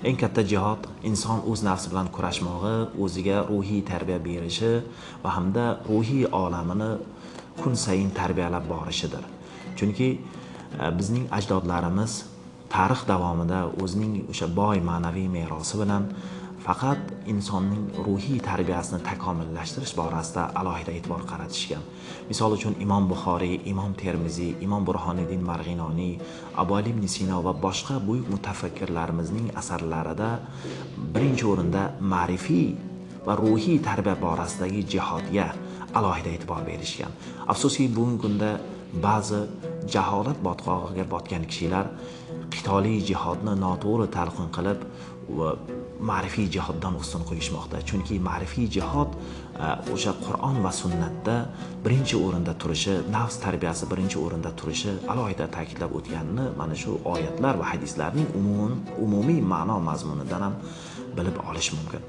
eng katta jihod inson o'z nafsi bilan kurashmog'i, o'ziga ruhiy tarbiya berishi va hamda ruhiy olamini kun sayin tarbiyalab borishidir. Chunki bizning ajdodlarimiz tarix davomida o'zining o'sha boy ma'naviy merosi bilan faqat insonning ruhiy tarbiyasini takomillashtirish borasida alohida e'tibor qaratishgan. Misol uchun Imom Buxoriy, Imom Termiziy, Imom Burhoniddin Marg'inoniy, Abu Ali ibn Sino va boshqa buyuk mutafakkirlarimizning asarlarida birinchi o'rinda ma'rifiy va ruhiy tarbiya borasidagi jihodga alohida e'tibor berishgan. Afsuski bugungi kunda ba'zi jaholat botqog'iga botgan kishilar qitoliy jihodni noto'g'ri talqin qilib ma'rifiy jihoddan ustun qo'yishmoqda. Chunki ma'rifiy jihod o'sha Qur'on va sunnatda birinchi o'rinda turishi, nafs tarbiyasi birinchi o'rinda turishi alohida ta'kidlab o'tganini mana shu oyatlar va hadislarning umumiy ma'no mazmunidan ham bilib olish mumkin.